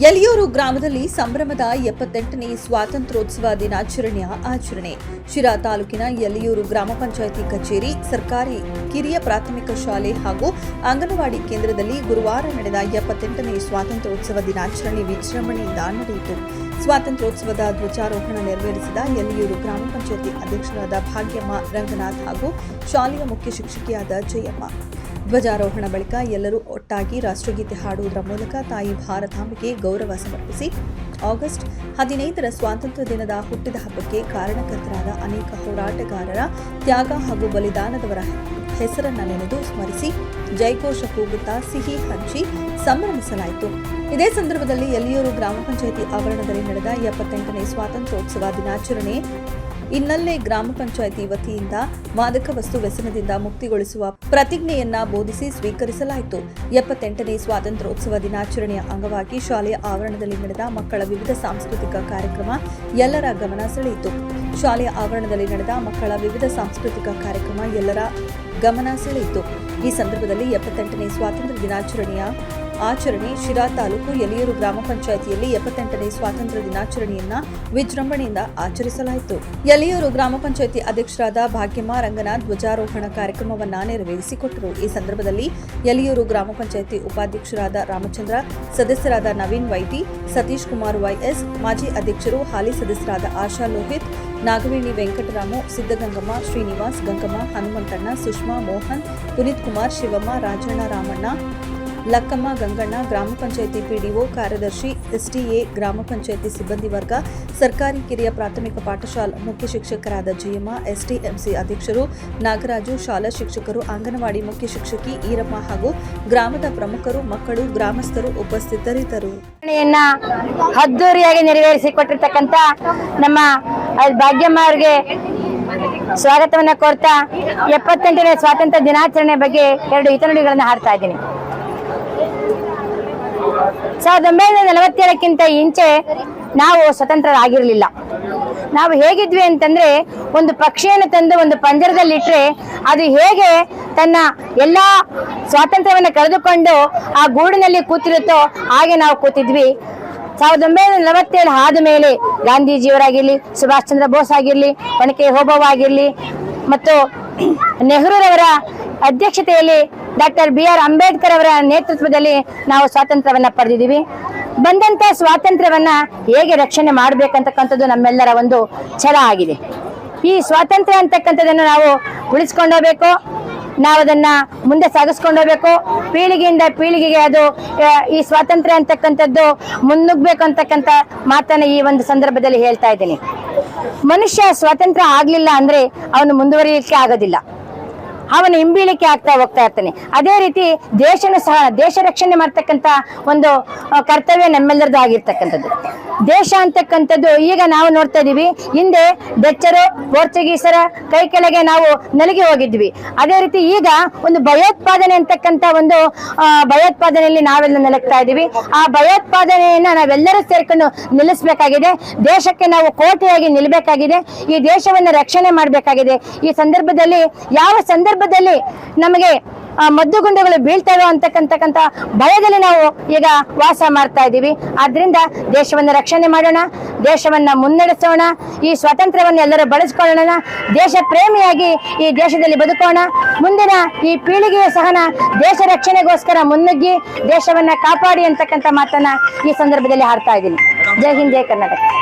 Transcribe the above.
ಯಲಿಯೂರು ಗ್ರಾಮದಲ್ಲಿ ಸಂಭ್ರಮದ 78ನೇ ಸ್ವಾತಂತ್ರ್ಯೋತ್ಸವ ದಿನಾಚರಣೆಯ ಆಚರಣೆ. ಶಿರಾ ತಾಲೂಕಿನ ಯಲಿಯೂರು ಗ್ರಾಮ ಪಂಚಾಯಿತಿ ಕಚೇರಿ, ಸರ್ಕಾರಿ ಕಿರಿಯ ಪ್ರಾಥಮಿಕ ಶಾಲೆ ಹಾಗೂ ಅಂಗನವಾಡಿ ಕೇಂದ್ರದಲ್ಲಿ ಗುರುವಾರ ನಡೆದ 78ನೇ ಸ್ವಾತಂತ್ರ್ಯೋತ್ಸವ ದಿನಾಚರಣೆ ವಿಜೃಂಭಣೆಯಿಂದ ನಡೆಯಿತು. ಸ್ವಾತಂತ್ರ್ಯೋತ್ಸವದ ಧ್ವಜಾರೋಹಣ ನೆರವೇರಿಸಿದ ಯಲಿಯೂರು ಗ್ರಾಮ ಪಂಚಾಯಿತಿ ಅಧ್ಯಕ್ಷರಾದ ಭಾಗ್ಯಮ್ಮ ರಂಗನಾಥ್ ಹಾಗೂ ಶಾಲೆಯ ಮುಖ್ಯ ಶಿಕ್ಷಕಿಯಾದ ಜಯಮ್ಮ. ಧ್ವಜಾರೋಹಣ ಬಳಿಕ ಎಲ್ಲರೂ ಒಟ್ಟಾಗಿ ರಾಷ್ಟ್ರಗೀತೆ ಹಾಡುವುದರ ಮೂಲಕ ತಾಯಿ ಭಾರತಾಂಬೆಗೆ ಗೌರವ ಸಮರ್ಪಿಸಿ ಆಗಸ್ಟ್ 15ರ ಸ್ವಾತಂತ್ರ್ಯ ದಿನದ ಹುಟ್ಟಿದ ಹಬ್ಬಕ್ಕೆ ಕಾರಣಕರ್ತರಾದ ಅನೇಕ ಹೋರಾಟಗಾರರ ತ್ಯಾಗ ಹಾಗೂ ಬಲಿದಾನದವರ ಹೆಸರನ್ನು ನೆನೆದು ಸ್ಮರಿಸಿ ಜೈಘೋಷ ಕೂಗುತ್ತಾ ಸಿಹಿ ಹಂಚಿ ಸಂಭ್ರಮಿಸಲಾಯಿತು. ಇದೇ ಸಂದರ್ಭದಲ್ಲಿ ಯಲಿಯೂರು ಗ್ರಾಮ ಪಂಚಾಯಿತಿ ಆವರಣದಲ್ಲಿ ನಡೆದ 78ನೇ ಸ್ವಾತಂತ್ರ್ಯೋತ್ಸವ ದಿನಾಚರಣೆ ಇನ್ನಲ್ಲೇ ಗ್ರಾಮ ಪಂಚಾಯಿತಿ ವತಿಯಿಂದ ಮಾದಕ ವಸ್ತು ವ್ಯಸನದಿಂದ ಮುಕ್ತಿಗೊಳಿಸುವ ಪ್ರತಿಜ್ಞೆಯನ್ನ ಬೋಧಿಸಿ ಸ್ವೀಕರಿಸಲಾಯಿತು. 78ನೇ ಸ್ವಾತಂತ್ರ್ಯೋತ್ಸವ ದಿನಾಚರಣೆಯ ಅಂಗವಾಗಿ ಶಾಲೆಯ ಆವರಣದಲ್ಲಿ ನಡೆದ ಮಕ್ಕಳ ವಿವಿಧ ಸಾಂಸ್ಕೃತಿಕ ಕಾರ್ಯಕ್ರಮ ಎಲ್ಲರ ಗಮನ ಸೆಳೆಯಿತು. ಶಾಲೆಯ ಆವರಣದಲ್ಲಿ ನಡೆದ ಮಕ್ಕಳ ವಿವಿಧ ಸಾಂಸ್ಕೃತಿಕ ಕಾರ್ಯಕ್ರಮ ಎಲ್ಲರ ಗಮನ ಸೆಳೆಯಿತು. ಈ ಸಂದರ್ಭದಲ್ಲಿ 78ನೇ ಸ್ವಾತಂತ್ರ್ಯ ದಿನಾಚರಣೆಯ ಆಚರಣೆ ಶಿರಾ ತಾಲೂಕು ಯಲಿಯೂರು ಗ್ರಾಮ ಪಂಚಾಯಿತಿಯಲ್ಲಿ 78ನೇ ಸ್ವಾತಂತ್ರ್ಯ ದಿನಾಚರಣೆಯನ್ನ ವಿಜೃಂಭಣೆಯಿಂದ ಆಚರಿಸಲಾಯಿತು. ಯಲಿಯೂರು ಗ್ರಾಮ ಪಂಚಾಯಿತಿ ಅಧ್ಯಕ್ಷರಾದ ಭಾಗ್ಯಮ್ಮ ರಂಗನಾಥ್ ಧ್ವಜಾರೋಹಣ ಕಾರ್ಯಕ್ರಮವನ್ನ ನೆರವೇರಿಸಿಕೊಟ್ಟರು. ಈ ಸಂದರ್ಭದಲ್ಲಿ ಯಲಿಯೂರು ಗ್ರಾಮ ಪಂಚಾಯಿತಿ ಉಪಾಧ್ಯಕ್ಷರಾದ ರಾಮಚಂದ್ರ, ಸದಸ್ಯರಾದ ನವೀನ್ ವೈಟಿ, ಸತೀಶ್ ಕುಮಾರ್ ವೈಎಸ್, ಮಾಜಿ ಅಧ್ಯಕ್ಷರು, ಹಾಲಿ ಸದಸ್ಯರಾದ ಆಶಾ ಲೋಹಿತ್, ನಾಗವೇಣಿ ವೆಂಕಟರಾಮು, ಸಿದ್ದಗಂಗಮ್ಮ, ಶ್ರೀನಿವಾಸ್, ಗಂಗಮ್ಮ, ಹನುಮಂತಣ್ಣ, ಸುಷ್ಮಾ, ಮೋಹನ್, ಪುನೀತ್ ಕುಮಾರ್, ಶಿವಮ್ಮ, ರಾಜಣ್ಣ, ರಾಮಣ್ಣ, ಲಕ್ಕಮ್ಮ, ಗಂಗಣ್ಣ, ಗ್ರಾಮ ಪಂಚಾಯಿತಿ ಪಿಡಿಒ, ಕಾರ್ಯದರ್ಶಿ, ಎಸ್ಟಿಎ, ಗ್ರಾಮ ಪಂಚಾಯಿತಿ ಸಿಬ್ಬಂದಿ ವರ್ಗ, ಸರ್ಕಾರಿ ಕಿರಿಯ ಪ್ರಾಥಮಿಕ ಪಾಠಶಾಲಾ ಮುಖ್ಯ ಶಿಕ್ಷಕರಾದ ಜಯಮ್ಮ, ಎಸ್ಟಿಎಂಸಿ ಅಧ್ಯಕ್ಷರು ನಾಗರಾಜು, ಶಾಲಾ ಶಿಕ್ಷಕರು, ಅಂಗನವಾಡಿ ಮುಖ್ಯ ಶಿಕ್ಷಕಿ ಈರಮ್ಮ ಹಾಗೂ ಗ್ರಾಮದ ಪ್ರಮುಖರು, ಮಕ್ಕಳು, ಗ್ರಾಮಸ್ಥರು ಉಪಸ್ಥಿತರಿದ್ದರು. ಅದ್ದೂರಿಯಾಗಿ ನೆರವೇರಿಸಿಕೊಟ್ಟಿರ್ತಕ್ಕಂಥ ನಮ್ಮ ಭಾಗ್ಯಮ್ಮ ಅವರಿಗೆ ಸ್ವಾಗತವನ್ನ ಕೋರ್ತಾ 78ನೇ ಸ್ವಾತಂತ್ರ್ಯ ದಿನಾಚರಣೆ ಬಗ್ಗೆ 2 ಹಿತನುಡಿಗಳನ್ನು ಹಾಡ್ತಾ ಇದ್ದೀನಿ. 1947ಕ್ಕಿಂತ ಇಂಚೆ ನಾವು ಸ್ವತಂತ್ರರಾಗಿರ್ಲಿಲ್ಲ. ನಾವು ಹೇಗಿದ್ವಿ ಅಂತಂದ್ರೆ, ಒಂದು ಪಕ್ಷಿಯನ್ನು ತಂದು ಒಂದು ಪಂಜರದಲ್ಲಿಟ್ರೆ ಅದು ಹೇಗೆ ತನ್ನ ಎಲ್ಲಾ ಸ್ವಾತಂತ್ರ್ಯವನ್ನು ಕಳೆದುಕೊಂಡು ಆ ಗೂಡಿನಲ್ಲಿ ಕೂತಿರುತ್ತೋ ಹಾಗೆ ನಾವು ಕೂತಿದ್ವಿ. 1947 ಆದ ಮೇಲೆ ಗಾಂಧೀಜಿಯವರಾಗಿರ್ಲಿ, ಸುಭಾಷ್ ಚಂದ್ರ ಬೋಸ್ ಆಗಿರ್ಲಿ, ಒನಕೆ ಓಬವ್ವ ಆಗಿರ್ಲಿ ಮತ್ತು ನೆಹರೂರವರ ಅಧ್ಯಕ್ಷತೆಯಲ್ಲಿ ಡಾಕ್ಟರ್ BR ಅಂಬೇಡ್ಕರ್ ಅವರ ನೇತೃತ್ವದಲ್ಲಿ ನಾವು ಸ್ವಾತಂತ್ರ್ಯವನ್ನ ಪಡೆದಿದ್ದೀವಿ. ಬಂದಂತ ಸ್ವಾತಂತ್ರ್ಯವನ್ನ ಹೇಗೆ ರಕ್ಷಣೆ ಮಾಡಬೇಕಂತಕ್ಕಂಥದ್ದು ನಮ್ಮೆಲ್ಲರ ಒಂದು ಛಲ ಆಗಿದೆ. ಈ ಸ್ವಾತಂತ್ರ್ಯ ಅಂತಕ್ಕಂಥದ್ದನ್ನು ನಾವು ಉಳಿಸ್ಕೊಂಡೋಗ್ಬೇಕು, ನಾವು ಅದನ್ನ ಮುಂದೆ ಸಾಗಿಸ್ಕೊಂಡೋಗ್ಬೇಕು. ಪೀಳಿಗೆಯಿಂದ ಪೀಳಿಗೆಗೆ ಅದು ಈ ಸ್ವಾತಂತ್ರ್ಯ ಅಂತಕ್ಕಂಥದ್ದು ಮುನ್ನುಗ್ಬೇಕು ಅಂತಕ್ಕಂಥ ಮಾತನ್ನ ಈ ಒಂದು ಸಂದರ್ಭದಲ್ಲಿ ಹೇಳ್ತಾ ಇದ್ದೀನಿ. ಮನುಷ್ಯ ಸ್ವಾತಂತ್ರ್ಯ ಆಗ್ಲಿಲ್ಲ ಅಂದ್ರೆ ಅವನು ಮುಂದುವರಿಯಲಿಕ್ಕೆ ಆಗೋದಿಲ್ಲ, ಅವನು ಹಿಂಬೀಳಿಕೆ ಆಗ್ತಾ ಹೋಗ್ತಾ ಇರ್ತಾನೆ. ಅದೇ ರೀತಿ ದೇಶನೂ ಸಹ ದೇಶ ರಕ್ಷಣೆ ಮಾಡ್ತಕ್ಕಂಥ ಒಂದು ಕರ್ತವ್ಯ ನಮ್ಮೆಲ್ಲರದ್ದು ಆಗಿರ್ತಕ್ಕಂಥದ್ದು. ದೇಶ ಅಂತಕ್ಕಂಥದ್ದು ಈಗ ನಾವು ನೋಡ್ತಾ ಇದೀವಿ, ಹಿಂದೆ ಡಚ್ಚರು, ಪೋರ್ಚುಗೀಸರ ಕೈ ಕೆಳಗೆ ನಾವು ನಲುಗಿ ಹೋಗಿದ್ವಿ. ಅದೇ ರೀತಿ ಈಗ ಒಂದು ಭಯೋತ್ಪಾದನೆ ಅಂತಕ್ಕಂಥ ಒಂದು ಭಯೋತ್ಪಾದನೆಯಲ್ಲಿ ನಾವೆಲ್ಲ ನಲಗ್ತಾ ಇದೀವಿ. ಆ ಭಯೋತ್ಪಾದನೆಯನ್ನ ನಾವೆಲ್ಲರೂ ಸೇರ್ಕೊಂಡು ನಿಲ್ಲಿಸಬೇಕಾಗಿದೆ. ದೇಶಕ್ಕೆ ನಾವು ಕೋಟೆಯಾಗಿ ನಿಲ್ಲಬೇಕಾಗಿದೆ. ಈ ದೇಶವನ್ನು ರಕ್ಷಣೆ ಮಾಡಬೇಕಾಗಿದೆ. ಈ ಸಂದರ್ಭದಲ್ಲಿ ಯಾವ ಸಂದರ್ಭದಲ್ಲಿ ನಮಗೆ ಮದ್ದುಗುಂಡುಗಳು ಬೀಳ್ತವೆ ಅಂತಕ್ಕಂಥ ಭಯದಲ್ಲಿ ನಾವು ಈಗ ವಾಸ ಮಾಡ್ತಾ ಇದ್ದೀವಿ. ಆದ್ರಿಂದ ದೇಶವನ್ನು ರಕ್ಷಣೆ ಮಾಡೋಣ, ದೇಶವನ್ನ ಮುನ್ನಡೆಸೋಣ, ಈ ಸ್ವಾತಂತ್ರ್ಯವನ್ನು ಎಲ್ಲರೂ ಬಳಸ್ಕೊಳ್ಳೋಣ, ದೇಶ ಪ್ರೇಮಿಯಾಗಿ ಈ ದೇಶದಲ್ಲಿ ಬದುಕೋಣ. ಮುಂದಿನ ಈ ಪೀಳಿಗೆಯ ಸಹನ ದೇಶ ರಕ್ಷಣೆಗೋಸ್ಕರ ಮುನ್ನುಗ್ಗಿ ದೇಶವನ್ನ ಕಾಪಾಡಿ ಅಂತಕ್ಕಂಥ ಮಾತನ್ನ ಈ ಸಂದರ್ಭದಲ್ಲಿ ಹಾಡ್ತಾ ಇದ್ದೀನಿ. ಜೈ ಹಿಂದ್, ಜೈ ಕರ್ನಾಟಕ.